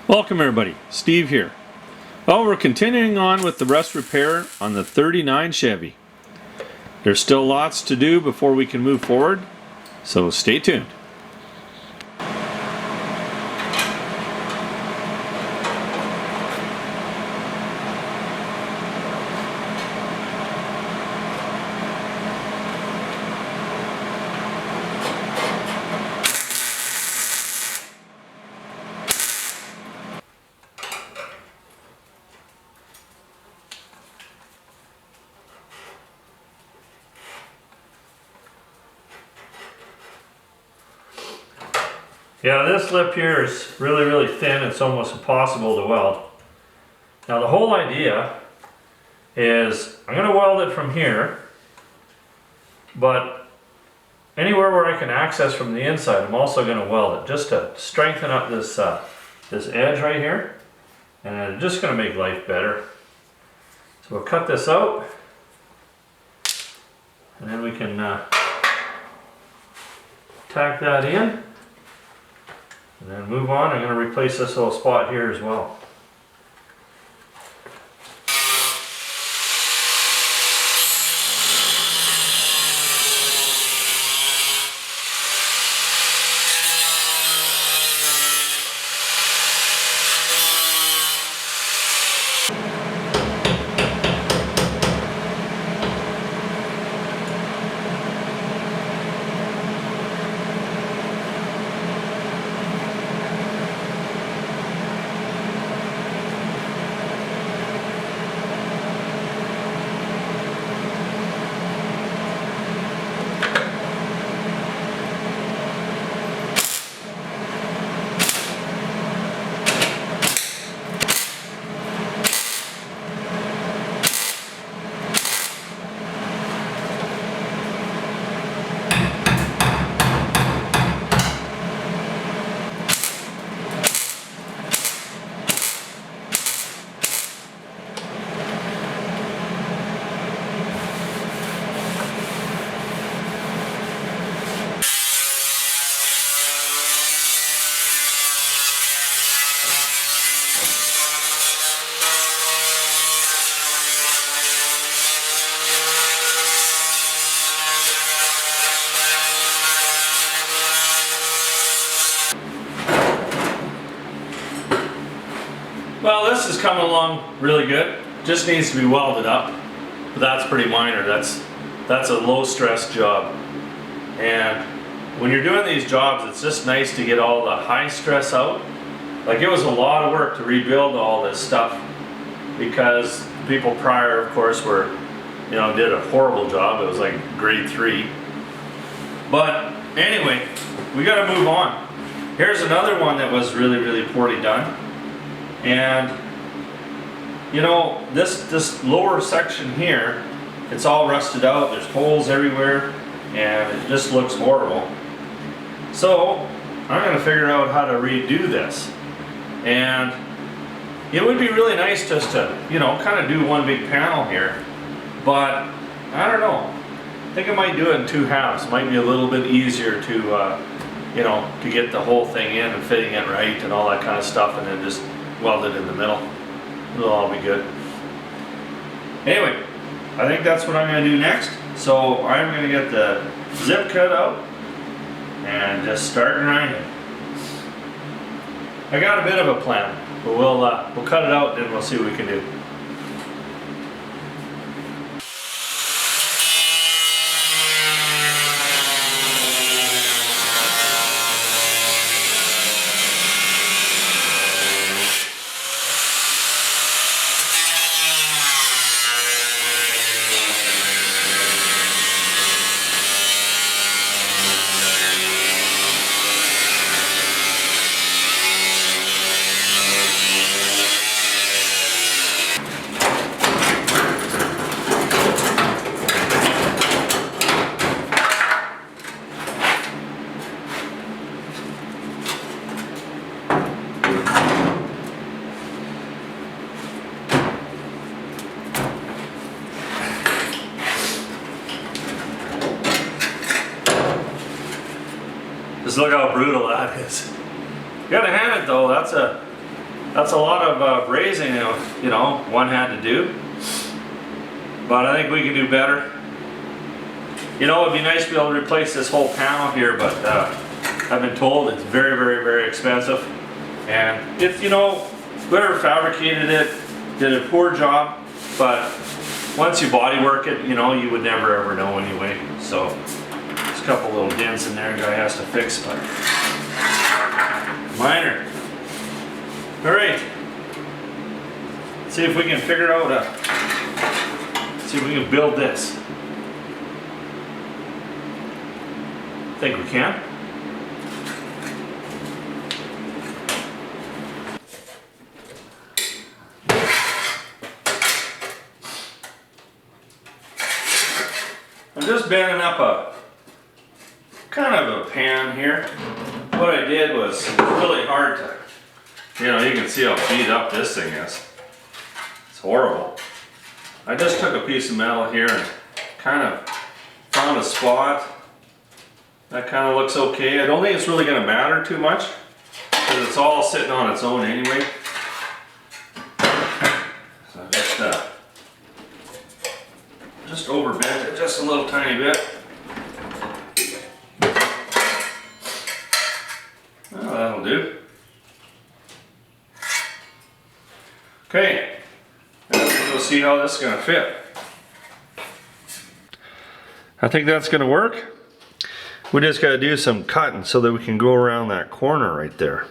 Welcome everybody, Steve here. Well, we're continuing on with the rust repair on the 39 Chevy. There's still lots to do before we can move forward, so stay tuned. Yeah, this lip here is really thin. It's almost impossible to weld. Now the whole idea is I'm going to weld it from here, but anywhere where I can access from the inside, I'm also going to weld it just to strengthen up this this edge right here, and it's just going to make life better. So we'll cut this out, and then we can tack that in. And then move on. I'm going to replace this little spot here as well. Well, this is coming along really good. Just needs to be welded up, but that's pretty minor. That's a low stress job. And when you're doing these jobs, it's just nice to get all the high stress out. Like, it was a lot of work to rebuild all this stuff because people prior, of course, were, did a horrible job. It was like grade 3. But anyway, we got to move on. Here's another one that was really poorly done. And this lower section here, it's all rusted out. There's holes everywhere and it just looks horrible. So I'm going to figure out how to redo this. And it would be really nice just to kind of do one big panel here, but I don't know. I think I might do it in 2 halves. It might be a little bit easier to to get the whole thing in and fitting it right and all that kind of stuff, and then just weld it in the middle. It'll all be good. Anyway, I think that's what I'm going to do next. So I'm going to get the zip cut out and just start grinding. I got a bit of a plan, but we'll cut it out and we'll see what we can do. Just look how brutal that is. You gotta hand it though, That's a lot of brazing, you know, one had to do. But I think we can do better. You know, it'd be nice to be able to replace this whole panel here, but I've been told it's very, very, very expensive. And if, you know, whoever fabricated it did a poor job, but once you body work it, you know, you would never ever know anyway. So there's a couple little dents in there guy has to fix, but minor. All right, see if we can figure out see if we can build this. Think we can? I'm just bending up a kind of a pan here. What I did was really hard to, you know, you can see how beat up this thing is. It's horrible. I just took a piece of metal here and kind of found a spot that kind of looks okay. I don't think it's really going to matter too much because it's all sitting on its own anyway. So I just overbent it just a little tiny bit. Well, that'll do. Okay, we'll see how this is going to fit. I think that's going to work. We just got to do some cutting so that we can go around that corner right there.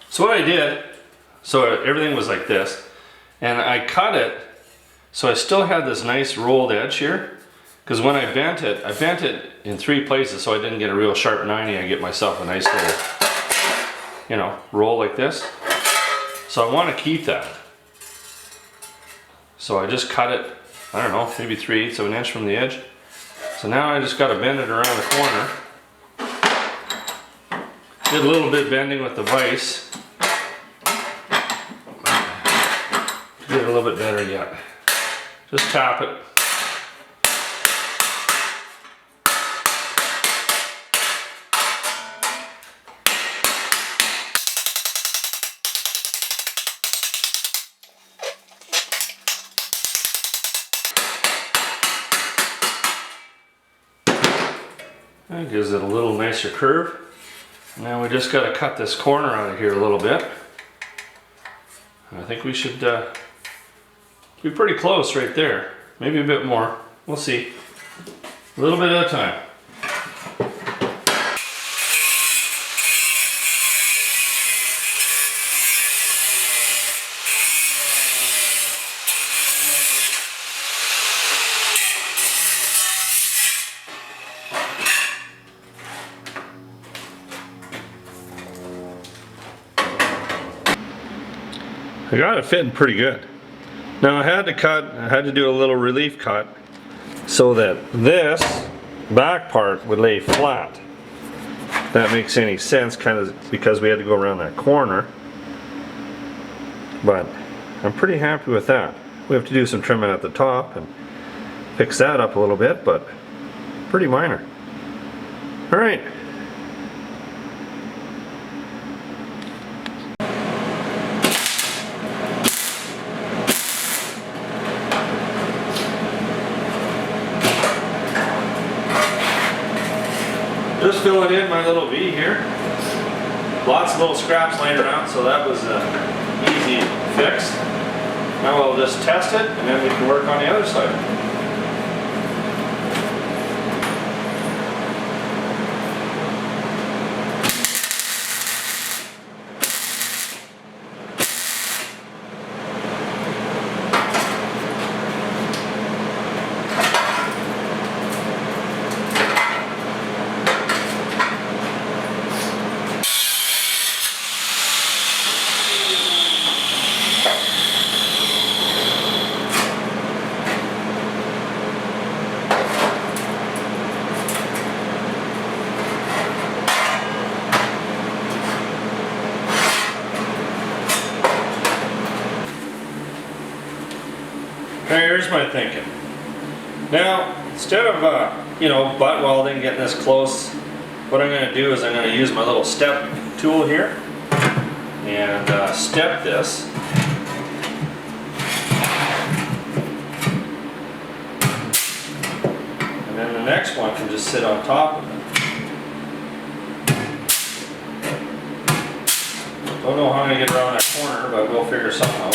So what I did, so everything was like this, and I cut it so I still had this nice rolled edge here, because when I bent it in 3 places so I didn't get a real sharp 90. I get myself a nice little, you know, roll like this. So I want to keep that. So I just cut it, I don't know, maybe 3/8 of an inch from the edge. So now I just got to bend it around the corner. Did a little bit bending with the vise. Get it a little bit better yet. Just tap it. That gives it a little nicer curve. Now we just got to cut this corner out of here a little bit. I think we should be pretty close right there. Maybe a bit more. We'll see. A little bit at a time. I got it fitting pretty good. Now I had to do a little relief cut so that this back part would lay flat. If that makes any sense, kind of because we had to go around that corner. But I'm pretty happy with that. We have to do some trimming at the top and fix that up a little bit, but pretty minor. All right. Just filling in my little V here. Lots of little scraps laying around, so that was an easy fix. Now we'll just test it and then we can work on the other side. Here's my thinking. Now, instead of you know, butt welding, getting this close, what I'm going to do is I'm going to use my little step tool here and step this. And then the next one can just sit on top of it. Don't know how I'm going to get around that corner, but we'll figure something out.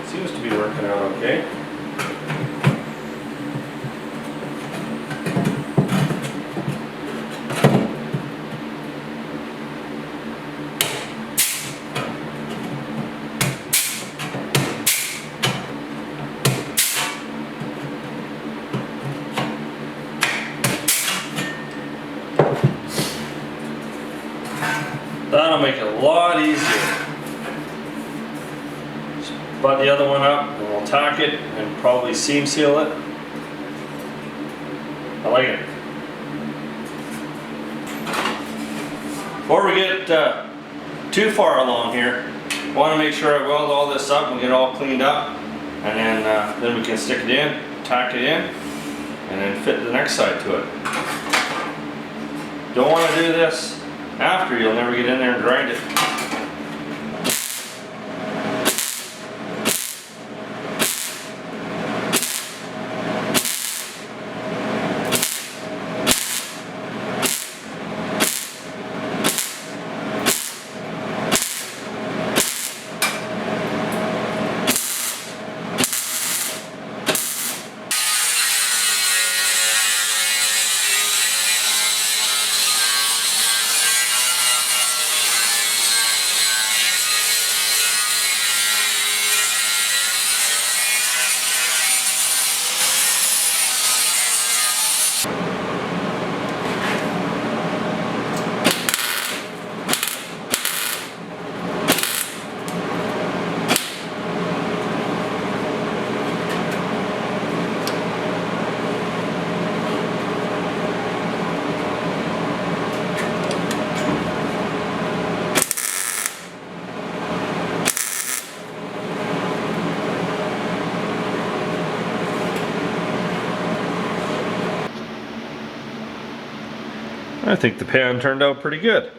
Seems to be working out okay. That'll make it a lot easier. Just butt the other one up and we'll tack it and probably seam seal it. I like it. Before we get too far along here, I want to make sure I weld all this up and get it all cleaned up, and then we can stick it in, tack it in, and then fit the next side to it. Don't want to do this after, you'll never get in there and grind it. I think the pan turned out pretty good.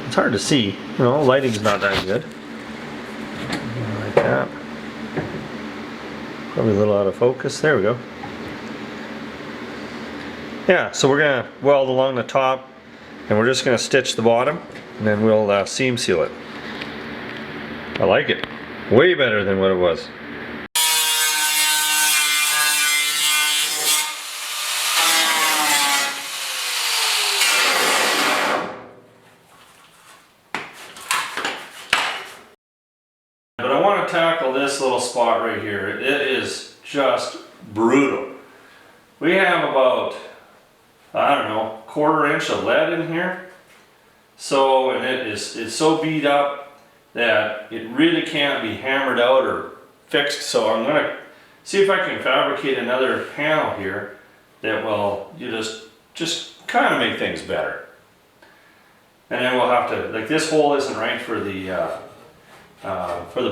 It's hard to see, you know, lighting's not that good. Like that. Probably a little out of focus. There we go. Yeah, so we're gonna weld along the top and we're just gonna stitch the bottom and then we'll seam seal it. I like it. Way better than what it was. But I want to tackle this little spot right here. It is just brutal. We have about, I don't know, 1/4 inch of lead in here. So, and it's so beat up that it really can't be hammered out or fixed. So I'm going to see if I can fabricate another panel here that will just kind of make things better. And then we'll have to, like, this hole isn't right for the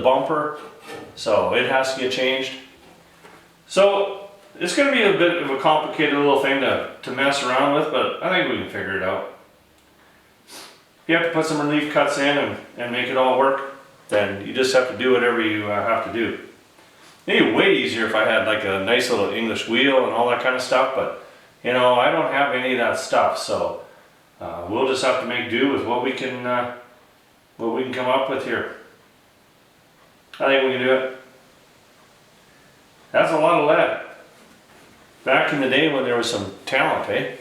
bumper, so it has to get changed. So it's going to be a bit of a complicated little thing to mess around with, but I think we can figure it out. If you have to put some relief cuts in and make it all work, then you just have to do whatever you have to do. It'd be way easier if I had like a nice little English wheel and all that kind of stuff, but you know, I don't have any of that stuff, so we'll just have to make do with what we can come up with here. I think we can do it. That's a lot of lead. Back in the day when there was some talent, eh?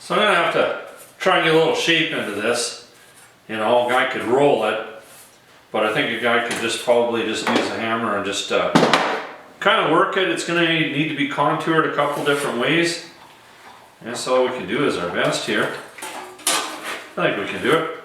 So I'm going to have to try and get a little shape into this. You know, a guy could roll it, But I think a guy could just probably just use a hammer and just kind of work it. It's going to need to be contoured a couple different ways. And that's all we can do is our best here. I think we can do it.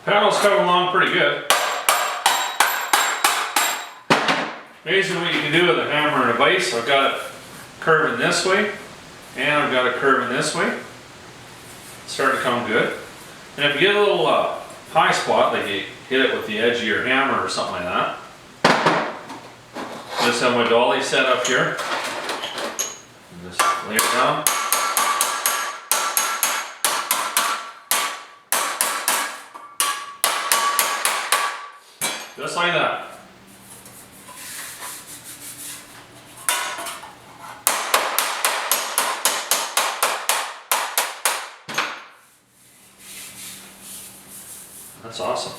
Panel's coming along pretty good. Amazing what you can do with a hammer and a vise. I've got it curving this way, and I've got it curving this way. It's starting to come good. And if you get a little high spot, like you hit it with the edge of your hammer or something like that. Just have my dolly set up here. Just lay it down. Just like that. That's awesome.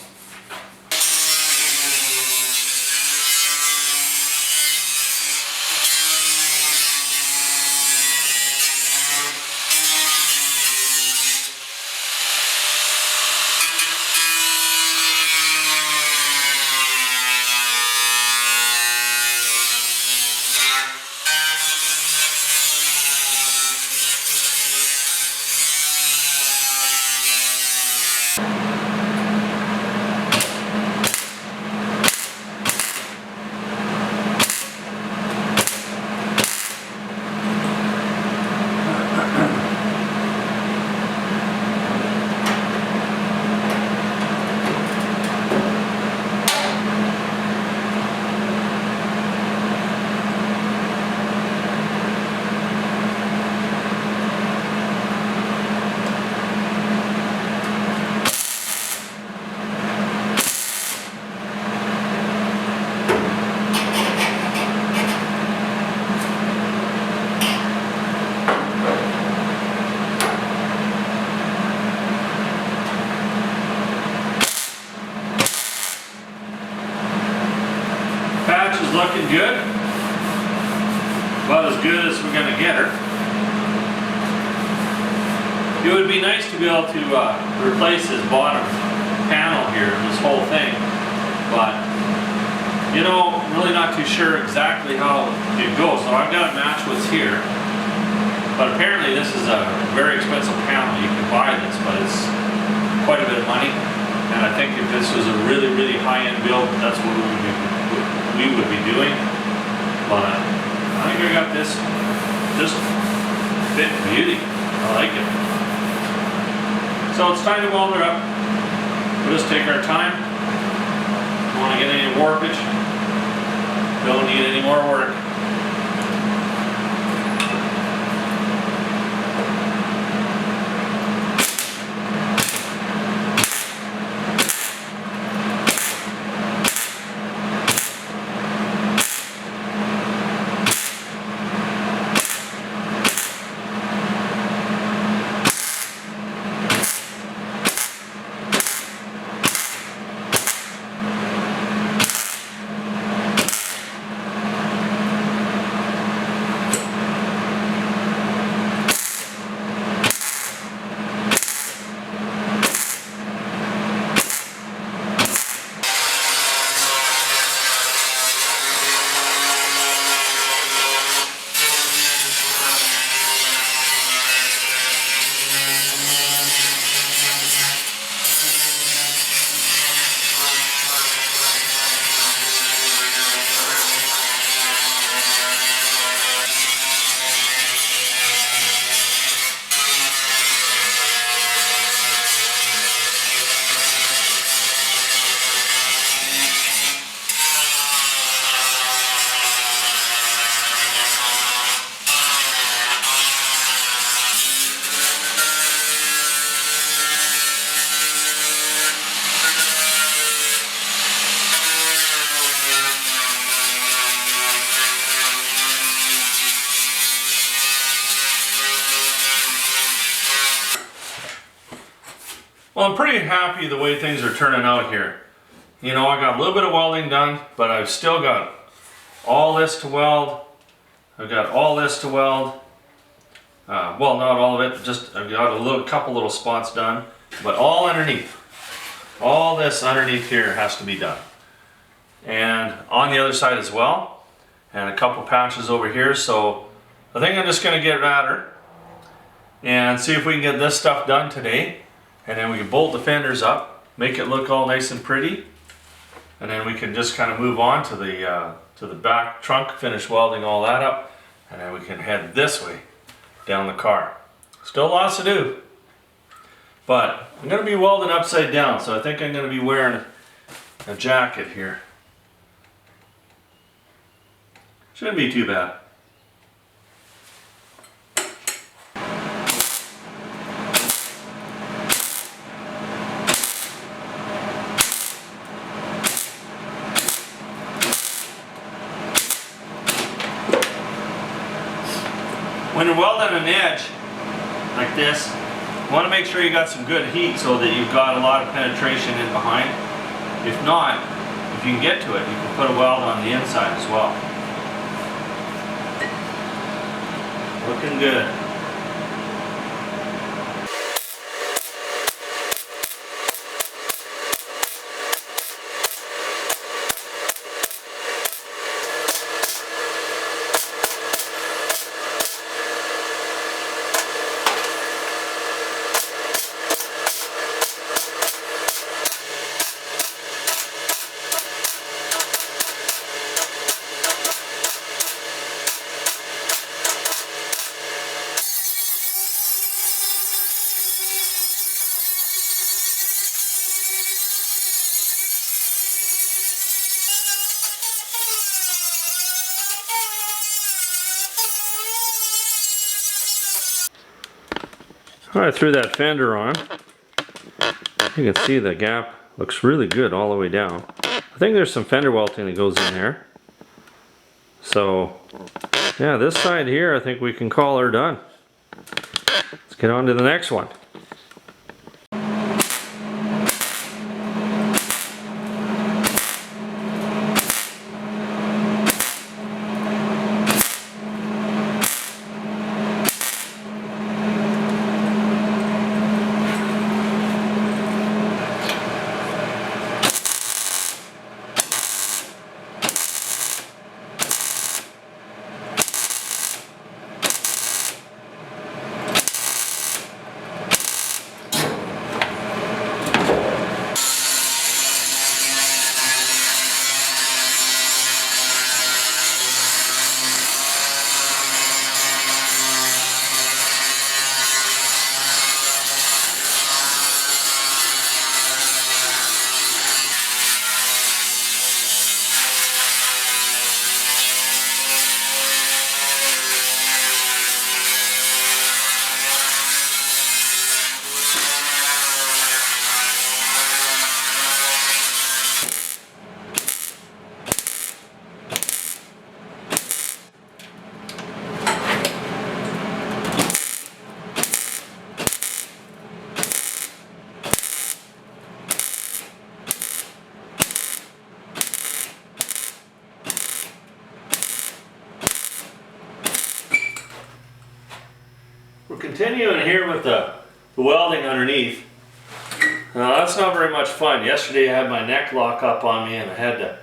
Looking good, about as good as we're going to get her. It would be nice to be able to replace this bottom panel here, this whole thing, but you know, I'm really not too sure exactly how it goes. So I've got to match what's here, but apparently this is a very expensive panel. You can buy this, but it's quite a bit of money, and I think if this was a really, really high-end build, that's what we would be doing. But I think I got this just fit beauty. I like it. So it's time to weld her up. We'll just take our time. Don't want to get any warpage. Don't need any more work. Well, I'm pretty happy the way things are turning out here. You know, I got a little bit of welding done, but I've still got all this to weld. I've got all this to weld. Well, not all of it, just I've got a couple little spots done, but all underneath. All this underneath here has to be done. And on the other side as well, and a couple patches over here. So I think I'm just gonna get at her and see if we can get this stuff done today. And then we can bolt the fenders up, make it look all nice and pretty. And then we can just kind of move on to the back trunk, finish welding all that up. And then we can head this way down the car. Still lots to do. But I'm gonna be welding upside down, so I think I'm gonna be wearing a jacket here. Shouldn't be too bad. When you're welding an edge like this, you want to make sure you got some good heat so that you've got a lot of penetration in behind. If not, if you can get to it, you can put a weld on the inside as well. Looking good. I threw that fender on. You can see the gap looks really good all the way down. I think there's some fender welting that goes in there. So yeah, this side here I think we can call her done. Let's get on to the next one. We're continuing here with the welding underneath. Now that's not very much fun. Yesterday I had my neck lock up on me and I had to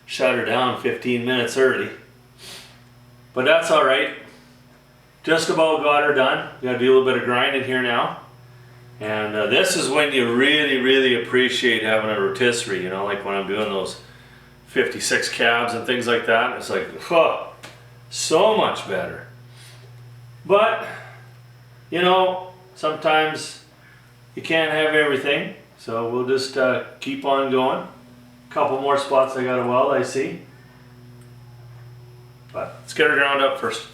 shut her down 15 minutes early. But that's alright. Just about got her done. Gotta do a little bit of grinding here now. And this is when you really appreciate having a rotisserie, you know, like when I'm doing those 56 cabs and things like that. It's like, oh, so much better. But you know, sometimes you can't have everything, so we'll just keep on going. A couple more spots I got to weld, I see. But let's get her ground up first.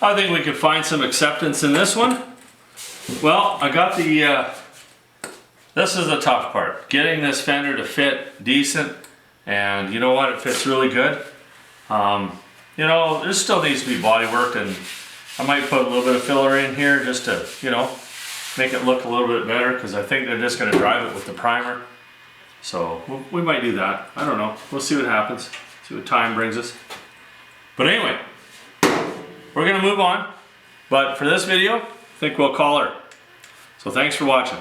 I think we could find some acceptance in this one. Well, I got the, this is the tough part. Getting this fender to fit decent, and you know what, it fits really good. You know, this still needs to be body worked, and I might put a little bit of filler in here just to, you know, make it look a little bit better, because I think they're just going to drive it with the primer. So we might do that. I don't know. We'll see what happens. See what time brings us. But anyway, we're going to move on. But for this video, I think we'll call her. So thanks for watching.